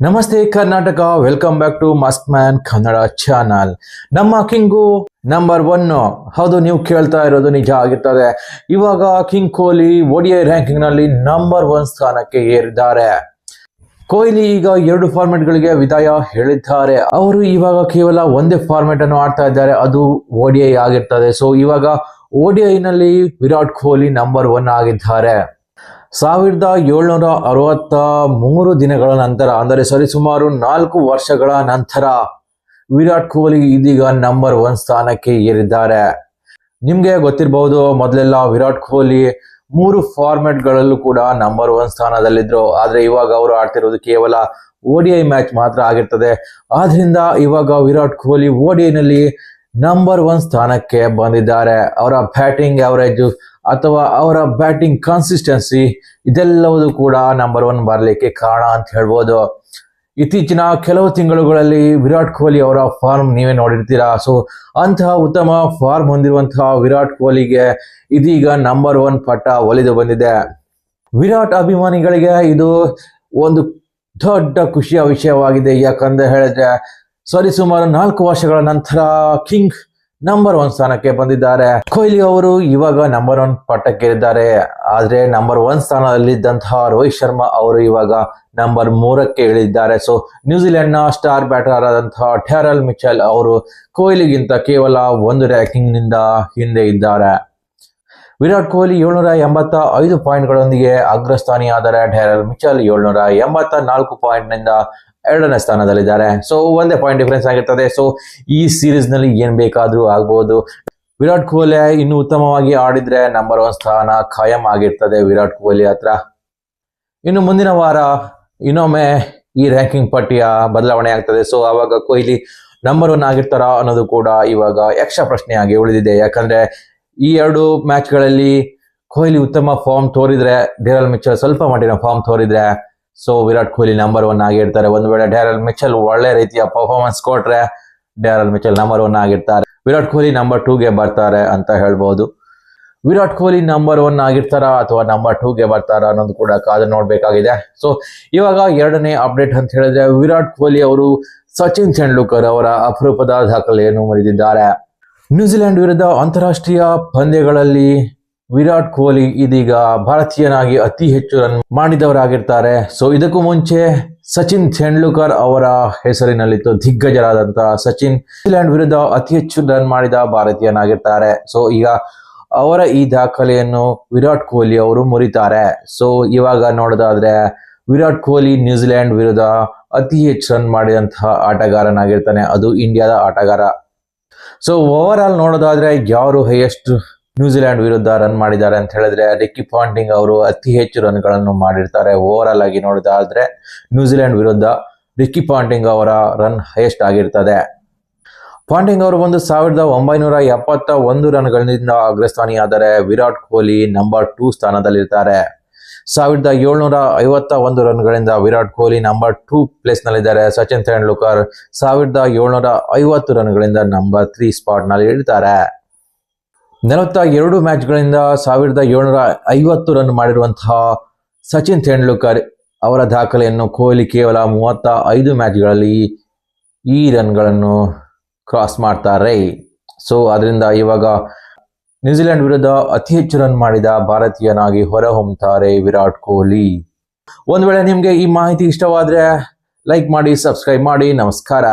ನಮಸ್ತೆ Karnataka, welcome back to ಮಸ್ತ್ man Kannada channel. ನಮ್ಮ ಕಿಂಗು ನಂಬರ್ 1. ಹೌದು, ನೀವು ಕೇಳ್ತಾ ಇರೋದು ನಿಜ ಆಗಿರ್ತದೆ. ಇವಾಗ ಕಿಂಗ್ ಕೊಹ್ಲಿ ODI ರ್ಯಾಂಕಿಂಗ್ ನಲ್ಲಿ ನಂಬರ್ 1 ಸ್ಥಾನಕ್ಕೆ ಏರಿದ್ದಾರೆ. ಕೊಹ್ಲಿ ಈಗ 2 ಫಾರ್ಮೆಟ್ ಗಳಿಗೆ ವಿದಾಯ ಹೇಳಿದ್ದಾರೆ. ಅವರು ಇವಾಗ ಕೇವಲ ಒಂದೇ ಫಾರ್ಮೆಟ್ ಅನ್ನು ಆಡ್ತಾ ಇದ್ದಾರೆ, ಅದು ODI ಆಗಿರ್ತದೆ. ಸೊ ಇವಾಗ ODI ನಲ್ಲಿ ವಿರಾಟ್ ಕೊಹ್ಲಿ ನಂಬರ್ 1 ಆಗಿದ್ದಾರೆ. 1763 ದಿನಗಳ ನಂತರ, ಅಂದರೆ ಸರಿಸುಮಾರು 4 ವರ್ಷಗಳ ನಂತರ ವಿರಾಟ್ ಕೊಹ್ಲಿ ಇದೀಗ ನಂಬರ್ 1 ಸ್ಥಾನಕ್ಕೆ ಏರಿದ್ದಾರೆ. ನಿಮ್ಗೆ ಗೊತ್ತಿರಬಹುದು, ಮೊದಲೆಲ್ಲ ವಿರಾಟ್ ಕೊಹ್ಲಿ 3 ಫಾರ್ಮೆಟ್ ಗಳಲ್ಲೂ ಕೂಡ ನಂಬರ್ 1 ಸ್ಥಾನದಲ್ಲಿದ್ರು. ಆದ್ರೆ ಇವಾಗ ಅವರು ಆಡ್ತಿರೋದು ಕೇವಲ ODI ಮ್ಯಾಚ್ ಮಾತ್ರ ಆಗಿರ್ತದೆ. ಆದ್ರಿಂದ ಇವಾಗ ವಿರಾಟ್ ಕೊಹ್ಲಿ ODI ನಲ್ಲಿ ನಂಬರ್ 1 ಸ್ಥಾನಕ್ಕೆ ಬಂದಿದ್ದಾರೆ. ಅವರ ಬ್ಯಾಟಿಂಗ್ ಅವರೇಜ್ ಅಥವಾ ಅವರ ಬ್ಯಾಟಿಂಗ್ ಕನ್ಸಿಸ್ಟೆನ್ಸಿ ಇದೆಲ್ಲವೂ ಕೂಡ ನಂಬರ್ 1 ಬರಲಿಕ್ಕೆ ಕಾರಣ ಅಂತ ಹೇಳ್ಬೋದು. ಇತ್ತೀಚಿನ ಕೆಲವು ತಿಂಗಳುಗಳಲ್ಲಿ ವಿರಾಟ್ ಕೊಹ್ಲಿ ಅವರ ಫಾರ್ಮ್ ನೀವೇ ನೋಡಿರ್ತೀರಾ. ಸೊ ಅಂತಹ ಉತ್ತಮ ಫಾರ್ಮ್ ಹೊಂದಿರುವಂತಹ ವಿರಾಟ್ ಕೊಹ್ಲಿಗೆ ಇದೀಗ ನಂಬರ್ 1 ಪಟ್ಟ ಒಲಿದು ಬಂದಿದೆ. ವಿರಾಟ್ ಅಭಿಮಾನಿಗಳಿಗೆ ಇದು ಒಂದು ದೊಡ್ಡ ಖುಷಿಯ ವಿಷಯವಾಗಿದೆ. ಯಾಕಂದ್ರೆ ಹೇಳಿದ್ರೆ ಸರಿಸುಮಾರು 4 ವರ್ಷಗಳ ನಂತರ ಕಿಂಗ್ ನಂಬರ್ 1 ಸ್ಥಾನಕ್ಕೆ ಬಂದಿದ್ದಾರೆ. ಕೊಹ್ಲಿ ಅವರು ಇವಾಗ ನಂಬರ್ 1 ಪಟ್ಟಕ್ಕೇರಿದ್ದಾರೆ. ಆದ್ರೆ ನಂಬರ್ 1 ಸ್ಥಾನದಲ್ಲಿದ್ದಂತಹ ರೋಹಿತ್ ಶರ್ಮಾ ಅವರು ಇವಾಗ ನಂಬರ್ 3ಕ್ಕೆ ಇಳಿದಿದ್ದಾರೆ. ಸೊ ನ್ಯೂಜಿಲೆಂಡ್ ನ ಸ್ಟಾರ್ ಬ್ಯಾಟರ್ ಆದಂತಹ ಡ್ಯಾರೆಲ್ ಮಿಚೆಲ್ ಅವರು ಕೊಹ್ಲಿಗಿಂತ ಕೇವಲ 1 ರ್ಯಾಂಕಿಂಗ್ ನಿಂದ ಹಿಂದೆ ಇದ್ದಾರೆ. ವಿರಾಟ್ ಕೊಹ್ಲಿ 785 ಪಾಯಿಂಟ್ಗಳೊಂದಿಗೆ ಅಗ್ರಸ್ಥಾನಿಯಾದರೆ ಡ್ಯಾರೆಲ್ ಮಿಚೆಲ್ 784 ಪಾಯಿಂಟ್ ನಿಂದ 2ನೇ ಸ್ಥಾನದಲ್ಲಿದ್ದಾರೆ. ಸೊ ಒಂದೇ ಪಾಯಿಂಟ್ ಡಿಫರೆನ್ಸ್ ಆಗಿರ್ತದೆ. ಸೊ ಈ ಸೀರೀಸ್ ನಲ್ಲಿ ಏನ್ ಬೇಕಾದ್ರೂ ಆಗ್ಬಹುದು. ವಿರಾಟ್ ಕೊಹ್ಲಿ ಇನ್ನು ಉತ್ತಮವಾಗಿ ಆಡಿದ್ರೆ ನಂಬರ್ 1 ಸ್ಥಾನ ಖಾಯಂ ಆಗಿರ್ತದೆ ವಿರಾಟ್ ಕೊಹ್ಲಿ ಹತ್ರ. ಇನ್ನು ಮುಂದಿನ ವಾರ ಇನ್ನೊಮ್ಮೆ ಈ ರ್ಯಾಂಕಿಂಗ್ ಪಟ್ಟಿಯ ಬದಲಾವಣೆ ಆಗ್ತದೆ. ಸೊ ಆವಾಗ ಕೊಹ್ಲಿ ನಂಬರ್ 1 ಆಗಿರ್ತಾರ ಅನ್ನೋದು ಕೂಡ ಇವಾಗ ಯಕ್ಷ ಪ್ರಶ್ನೆಯಾಗಿ ಉಳಿದಿದೆ. ಯಾಕಂದ್ರೆ ಈ 2 ಮ್ಯಾಚ್ ಗಳಲ್ಲಿ ಕೊಹ್ಲಿ ಉತ್ತಮ ಫಾರ್ಮ್ ತೋರಿದ್ರೆ, ಡ್ಯಾರೆಲ್ ಮಿಚೆಲ್ ಸ್ವಲ್ಪ ಮಟ್ಟಿನ ಫಾರ್ಮ್ ತೋರಿದ್ರೆ, ಸೊ ವಿರಾಟ್ ಕೊಹ್ಲಿ ನಂಬರ್ 1 ಆಗಿರ್ತಾರೆ. ಒಂದು ವೇಳೆ ಡ್ಯಾರೆಲ್ ಮಿಚೆಲ್ ಒಳ್ಳೆ ರೀತಿಯ ಪರ್ಫಾರ್ಮೆನ್ಸ್ ಕೊಟ್ರೆ ಡ್ಯಾರೆಲ್ ಮಿಚೆಲ್ ನಂಬರ್ 1 ಆಗಿರ್ತಾರೆ. ವಿರಾಟ್ ಕೊಹ್ಲಿ ನಂಬರ್ 2ಗೆ ಬರ್ತಾರೆ ಅಂತ ಹೇಳ್ಬಹುದು. ವಿರಾಟ್ ಕೊಹ್ಲಿ ನಂಬರ್ 1 ಆಗಿರ್ತಾರ ಅಥವಾ ನಂಬರ್ 2ಗೆ ಬರ್ತಾರ ಅನ್ನೋದು ಕೂಡ ಕಾದು ನೋಡ್ಬೇಕಾಗಿದೆ. ಸೊ ಇವಾಗ 2ನೇ ಅಪ್ಡೇಟ್ ಅಂತ ಹೇಳಿದ್ರೆ, ವಿರಾಟ್ ಕೊಹ್ಲಿ ಅವರು ಸಚಿನ್ ತೆಂಡೂಲ್ಕರ್ ಅವರ ಅಪರೂಪದ ದಾಖಲೆಯನ್ನು ಮುರಿದಿದ್ದಾರೆ. ನ್ಯೂಜಿಲೆಂಡ್ ವಿರುದ್ಧ ಅಂತಾರಾಷ್ಟ್ರೀಯ ಪಂದ್ಯಗಳಲ್ಲಿ ವಿರಾಟ್ ಕೊಹ್ಲಿ ಇದೀಗ ಭಾರತೀಯನಾಗಿ ಅತಿ ಹೆಚ್ಚು ರನ್ ಮಾಡಿದವರಾಗಿರ್ತಾರೆ. ಸೊ ಇದಕ್ಕೂ ಮುಂಚೆ ಸಚಿನ್ ತೆಂಡೂಲ್ಕರ್ ಅವರ ಹೆಸರಿನಲ್ಲಿತ್ತು. ದಿಗ್ಗಜರಾದಂತಹ ಸಚಿನ್ ನ್ಯೂಜಿಲೆಂಡ್ ವಿರುದ್ಧ ಅತಿ ಹೆಚ್ಚು ರನ್ ಮಾಡಿದ ಭಾರತೀಯನಾಗಿರ್ತಾರೆ. ಸೊ ಈಗ ಅವರ ಈ ದಾಖಲೆಯನ್ನು ವಿರಾಟ್ ಕೊಹ್ಲಿ ಅವರು ಮುರಿತಾರೆ. ಸೊ ಇವಾಗ ನೋಡೋದಾದ್ರೆ ವಿರಾಟ್ ಕೊಹ್ಲಿ ನ್ಯೂಜಿಲೆಂಡ್ ವಿರುದ್ಧ ಅತಿ ಹೆಚ್ಚು ರನ್ ಮಾಡಿದಂತಹ ಆಟಗಾರನಾಗಿರ್ತಾನೆ, ಅದು ಇಂಡಿಯಾದ ಆಟಗಾರ. ಸೊ ಓವರ್ ಆಲ್ ನೋಡೋದಾದ್ರೆ ಯಾರು ಹೈಯೆಸ್ಟ್ ನ್ಯೂಜಿಲೆಂಡ್ ವಿರುದ್ಧ ರನ್ ಮಾಡಿದ್ದಾರೆ ಅಂತ ಹೇಳಿದ್ರೆ ರಿಕ್ಕಿ ಪಾಂಟಿಂಗ್ ಅವರು ಅತಿ ಹೆಚ್ಚು ರನ್ ಗಳನ್ನು ಮಾಡಿರ್ತಾರೆ. ಓವರ್ ಆಲ್ ಆಗಿ ನೋಡೋದಾದ್ರೆ ನ್ಯೂಜಿಲೆಂಡ್ ವಿರುದ್ಧ ರಿಕ್ಕಿ ಪಾಂಟಿಂಗ್ ಅವರ ರನ್ ಹೈಯೆಸ್ಟ್ ಆಗಿರ್ತದೆ. ಪಾಂಟಿಂಗ್ ಅವರು 1971 ರನ್ಗಳಿಂದ ಅಗ್ರಸ್ಥಾನಿಯಾದರೆ ವಿರಾಟ್ ಕೊಹ್ಲಿ ನಂಬರ್ 2 ಸ್ಥಾನದಲ್ಲಿರ್ತಾರೆ. 1751 ರನ್ಗಳಿಂದ ವಿರಾಟ್ ಕೊಹ್ಲಿ ನಂಬರ್ 2 ಪ್ಲೇಸ್ ನಲ್ಲಿದ್ದಾರೆ. ಸಚಿನ್ ತೆಂಡೂಲ್ಕರ್ 1750 ರನ್ಗಳಿಂದ ನಂಬರ್ 3 ಸ್ಪಾಟ್ ನಲ್ಲಿ ಇರ್ತಾರೆ. 42 ಮ್ಯಾಚ್ಗಳಿಂದ 1750 ರನ್ ಮಾಡಿರುವಂತಹ ಸಚಿನ್ ತೆಂಡೂಲ್ಕರ್ ಅವರ ದಾಖಲೆಯನ್ನು ಕೊಹ್ಲಿ ಕೇವಲ 35 ಮ್ಯಾಚ್ಗಳಲ್ಲಿ ಈ ರನ್ಗಳನ್ನು ಕ್ರಾಸ್ ಮಾಡ್ತಾರೆ. ಸೊ ಅದರಿಂದ ಇವಾಗ ನ್ಯೂಜಿಲೆಂಡ್ ವಿರುದ್ಧ ಅತಿ ಹೆಚ್ಚು ರನ್ ಮಾಡಿದ ಭಾರತೀಯನಾಗಿ ಹೊರಹೊಮ್ಮುತ್ತಾರೆ ವಿರಾಟ್ ಕೊಹ್ಲಿ. ಒಂದ್ ವೇಳೆ ನಿಮ್ಗೆ ಈ ಮಾಹಿತಿ ಇಷ್ಟವಾದ್ರೆ ಲೈಕ್ ಮಾಡಿ, ಸಬ್ಸ್ಕ್ರೈಬ್ ಮಾಡಿ. ನಮಸ್ಕಾರ.